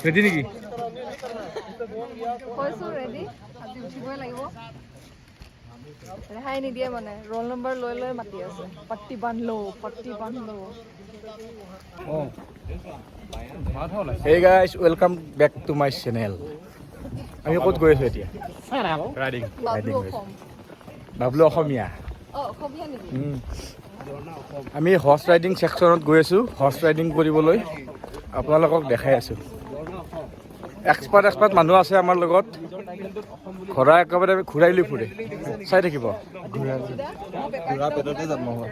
Ready নেকি? কৈছো ready, আজি উঠিবই লাগিব। ৰেহাই নিদিয়ে মানে, ৰোল নম্বৰ লৈ লৈ মাতি আছে। পট্টি বান্ধলো, পট্টি বান্ধলো। Hey guys, welcome back to my channel. আমি ক'ত গৈ আছো এতিয়া? ৰাইডিং। বাবলু অসমীয়া। অসমীয়া নেকি? আমি হৰ্চ ৰাইডিং ছেকশ্যনত গৈ আছো, হৰ্চ ৰাইডিং কৰিবলৈ। আপোনালোকক দেখাই আছো। এক্সপাৰ্ট মানুহ আছে আমাৰ লগত। ঘোঁৰা একেবাৰে ঘূৰাই লৈ ফুৰে, চাই থাকিব। ঘোঁৰা পেটতে জন্ম হোৱা।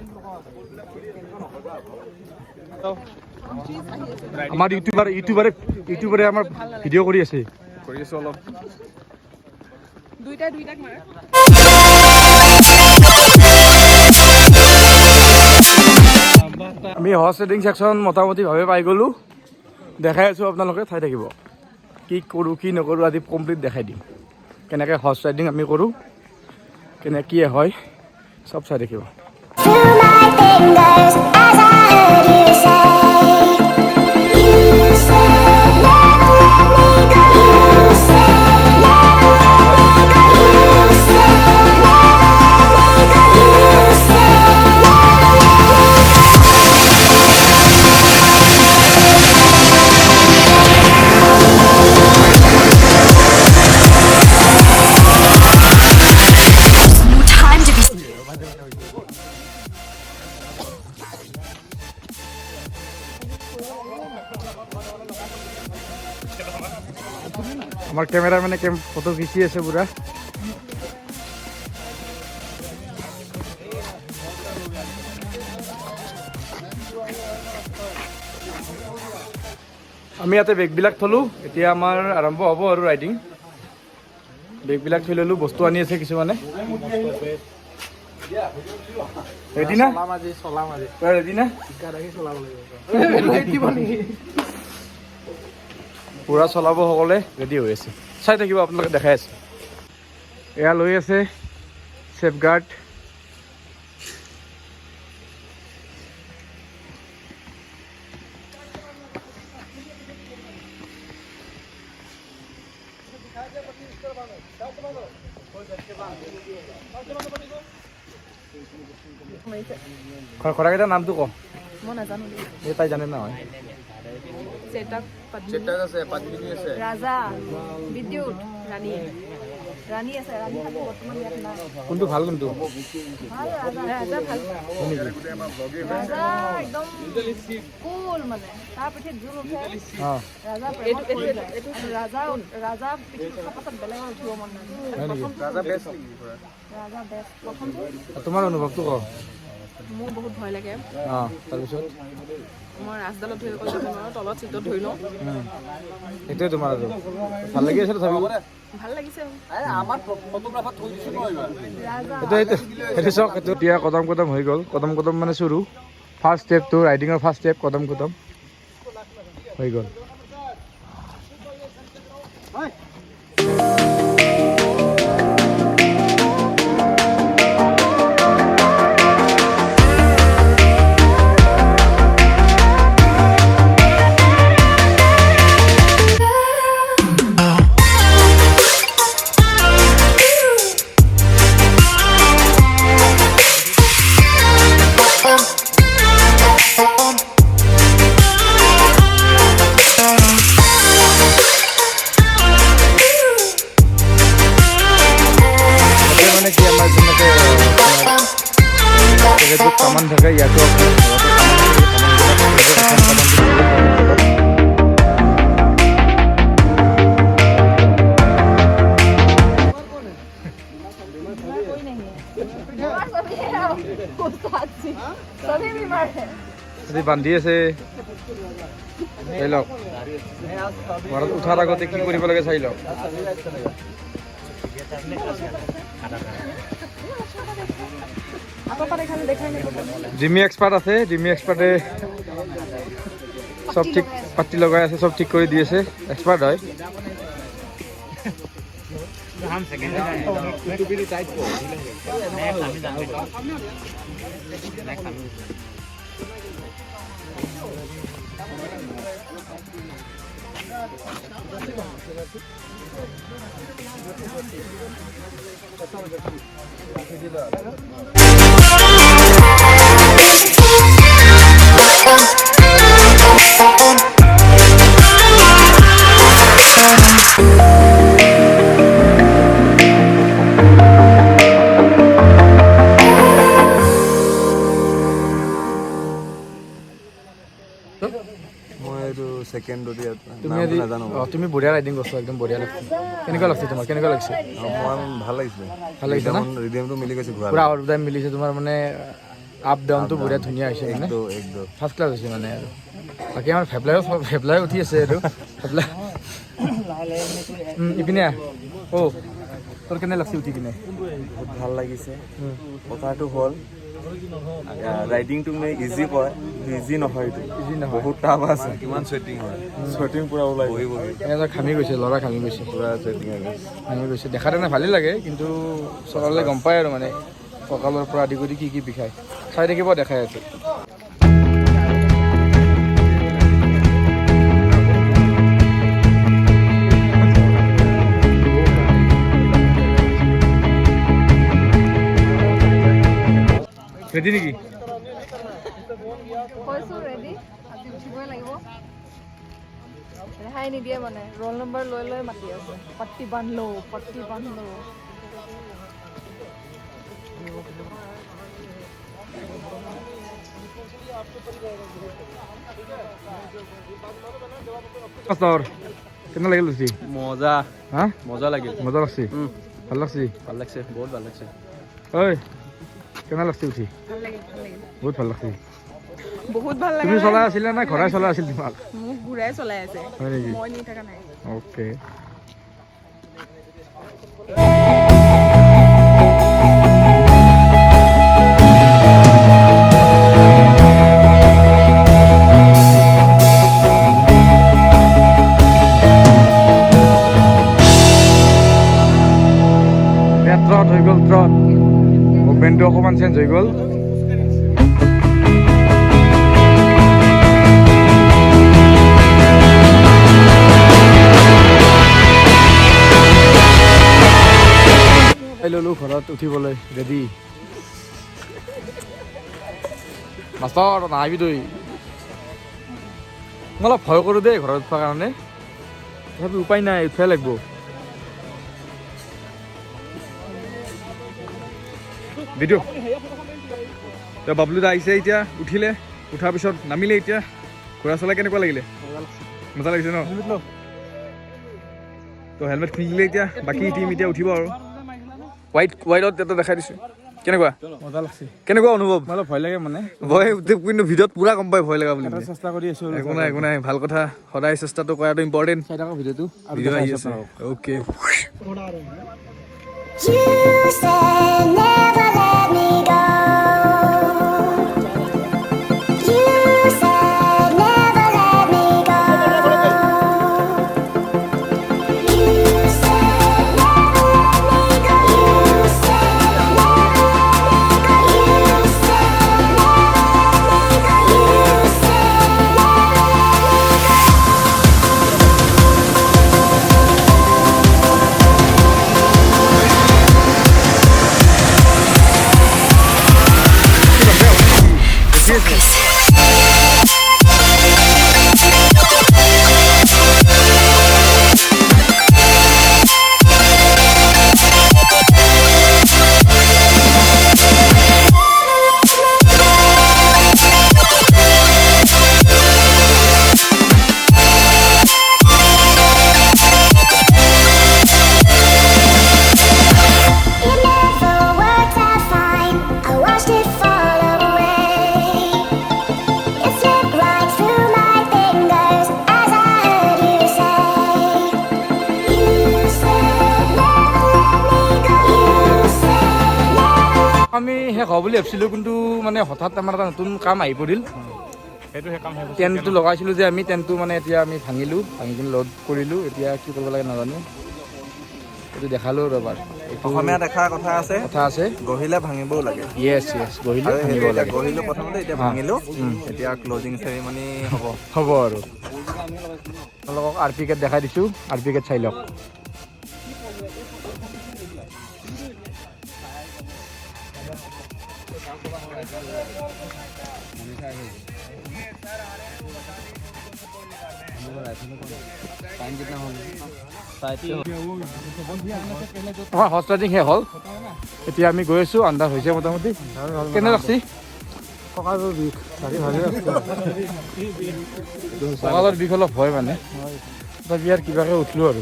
আমাৰ ইউটিউবাৰে আমাৰ ভিডিঅ' কৰি আছে। কৰি আছো অলপ। দুইটাক মাৰে। আমি হৰ্চ ৰাইডিং ছেকশ্যন মোটামুটিভাৱে পাই গ'লোঁ। দেখাই আছোঁ, আপোনালোকে চাই থাকিব। কি কৰোঁ কি নকৰোঁ আজি কমপ্লিট দেখাই দিম। কেনেকৈ হৰ্চ ৰাইডিং আমি কৰোঁ, কেনেকৈ কি হয়, চব চাই থাকিব। আমাৰ ক্যামেৰাম্যানে ফটো খিচিয়েছে পুৰা। আমি ইয়াতে বেগবিলাক থলোঁ, এতিয়া আমাৰ আৰম্ভ হ'ব আৰু ৰাইডিং। বেগবিলাক থৈ ল'লোঁ, বস্তু আনি আছে কিছুমানে। ৰেডি না? ৰেডি না? পুৰা চলাব সকলে ৰেডি হৈ আছে, চাই থাকিব আপোনালোকে, দেখাই আছে। এয়া লৈ আছে ছেফগাৰ্ড। খৰাকেইটাৰ নামটো ক। মই নাজানো। এই তাই জানে নহয়। ৰাজা, বিদ্যুৎ, ৰাণী আছে। ৰাণী বৰ্তমান ইয়াত নাই। কোনটো ভাল? কোনটো ভাল? ৰাজা ভাল। ৰাজা একদম কুল মানে, তাৰ পিঠিত জোৰ উঠে। ৰাজা পিঠিত উঠাৰ পাছত বেলেগত উঠিব মন নাই। ৰাজা বেষ্ট। তোমাৰ অনুভৱটো ক। মোৰ বহুত ভয় লাগে। তাৰপিছত মই ৰাজডালত ধৰি অকল যাব নোৱাৰোঁ, তলত চিটত ধৰি লওঁ। সেইটোৱে তোমাৰ আৰু ভাল লাগি আছে। তথাপিও ভাল লাগিছে। সেইটো চাওক, এইটো এতিয়া কদম কদম হৈ গ'ল। কদম কদম মানে চুৰু ফাৰ্ষ্ট ষ্টেপটো, ৰাইডিঙৰ ফাৰ্ষ্ট ষ্টেপ কদম কদম হৈ গ'ল। কামান থাকে ইয়াতো বান্ধি আছে। চাই লওক, ঘৰত উঠাৰ আগতে কি কৰিব লাগে চাই লওক। জিমি এক্সপাৰ্ট আছে, জিমি এক্সপাৰ্টে চব ঠিক পাতি লগাই আছে, চব ঠিক কৰি দি আছে। এক্সপাৰ্ট হয়। তুমি বঢ়িয়া ৰাইডিং কৰিছা, একদম বঢ়িয়া লাগিছে। কেনেকুৱা লাগিছে তোমাৰ, কেনেকুৱা লাগিছে? ভাল লাগিছে, ভাল লাগিছে না? ৰিডিমটো মিলি গৈছে, পুৰা আউট টাইম মিলিছে তোমাৰ, মানে আপ ডাউনটো বঢ়িয়া ধুনীয়া হৈছে, মানে ফাৰ্ষ্ট ক্লাছ হৈছে মানে। আৰু বাকী আমাৰ ভেবলাই উঠি আছে আৰু ভেবলাই ইপিনে তোৰ কেনে লাগিছে উঠি কিনে? বহুত ভাল লাগিছে। কথাটো হ'ল ৰাইডিংটো মানে ইজি কয়, ইজি নহয়, ইজি নহয়, বহুত টাফ আছে। কিমান চুৱেটিং হয়, চুৱেটিং পুৰা ওলাই বহি ঘামি গৈছে, ল'ৰা ঘামি গৈছে, পুৰা চুৱেটিং ঘামি গৈছে। দেখাত এনে ভালেই লাগে, কিন্তু চলালে গম পায় আৰু মানে কঁকালৰ পৰা আদি কৰি কি বিষায়। চাই থাকিব, দেখাই আছে। ৰেডি নেকি? কৈছো ৰেডি, আজি উঠিবই লাগিব। ৰেহাই নিদিয়ে মানে, ৰোল নম্বৰ লৈ লৈ মাতি আছে, পট্টি বান্ধলো, পট্টি বান্ধলো। কেনে লাগিল উঠি? মজা, হা মজা লাগিল, মজা লাগছে, ভাল লাগছে, ভাল লাগছে, বহুত ভাল লাগছে। ঐ কেনে লাগছে উঠি? ভাল লাগিল, ভাল লাগিল, বহুত ভাল লাগছে। বহুত ভাল তুমি লাগিল। চলাই আছিলা না ঘৰাই চলাই আছিল তোমাক? মোক ঘূৰাই চলাই আছে, হয় নেকি? মই নি থকা নাই। অ'কে। ট্ৰট হৈ গ'ল, ট্ৰট মুভমেণ্টটো অকণমান চেঞ্জ হৈ গ'ল। ল'লোঁ ঘৰত উঠিবলৈ ৰেডি। মাষ্টৰ নাহিবি তই, মই অলপ ভয় কৰোঁ দেই ঘৰত উঠাৰ কাৰণে, তথাপি উপায় নাই, উঠিবই লাগিব। ভিডিঅ' বাবলু দা আহিছে এতিয়া, উঠিলে, উঠাৰ পিছত নামিলে। এতিয়া ঘোঁৰা চলাই কেনেকুৱা লাগিলে? মজা লাগিছে ন? তো হেলমেট খুলিলে এতিয়া, বাকী টিম এতিয়া উঠিব আৰু। ৱাইডত এটা দেখাই দিছোঁ, কেনেকুৱা? মজা লাগছে। কেনেকুৱা অনুভৱ? অলপ ভয় লাগে মানে, ভয় কিন্তু ভিডিঅ'ত পুৰা গম পাই ভয় লগা বুলি। চেষ্টা কৰি আছোঁ, একো নাই, একো নাই, ভাল কথা। সদায় চেষ্টাটো কৰাটো ইম্পৰ্টেণ্ট। চাই থাকক ভিডিঅ'টো, ভিডিঅ' আহি আছে। Okay. You said never let me go. You said never let me go. You said never let me go. You said never let me go. You said never let me go. You said আমি শেষ হ'ব বুলি ভাবিছিলোঁ, কিন্তু মানে হঠাৎ আমাৰ এটা নতুন কাম আহি পৰিল। টেণ্টটো লগাইছিলোঁ যে আমি, টেণ্টটো মানে এতিয়া আমি ভাঙি কিনে লোড কৰিলোঁ। এতিয়া কি কৰিব লাগে নাজানো, এইটো দেখালোঁ ৰ'বা। অসমীয়া দেখাৰ কথা আছে, গঢ়িলে ভাঙিবও লাগে। য়েছ, গঢ়িলে ভাঙিব লাগে। গঢ়িলোঁ প্ৰথমতে, এতিয়া ভাঙিলোঁ, এতিয়া ক্লজিং চেৰিমনি হ'ব আৰু আপোনালোকক আৰ পি কেট দেখাই দিছোঁ আৰ পি কেট চাই লওক আমাৰ হৰ্চ ৰাইডিং শেষ হ'ল এতিয়া আমি গৈ আছোঁ আন্ধাৰ হৈছে মোটামুটি কেনে লাগছি কঁকালৰ বিষ ভালে ভালে আছে কঁকালৰ বিষ অলপ হয় মানে তথাপি আৰু কিবাকে উঠিলোঁ আৰু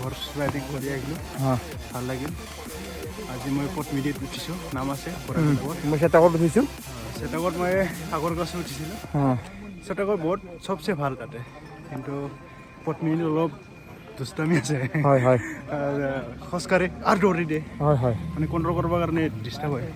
হৰ্চ ৰাইডিং কৰি আহিলোঁ ভাল লাগিল আজি মই পটমিডিত উঠিছোঁ নাম আছে মই চেতাকত উঠিছোঁ চেতাকত মই আগৰ গছে উঠিছিলোঁ চেতাকত বহুত চবচে ভাল তাতে কিন্তু পটমিডিত অলপ দুষ্টামি আছে হয় হয় খোজকাঢ়ে আৰু দৌৰি দিয়ে হয় হয় মানে কণ্ট্ৰল কৰিবৰ কাৰণে ডিষ্টাৰ্ব হয়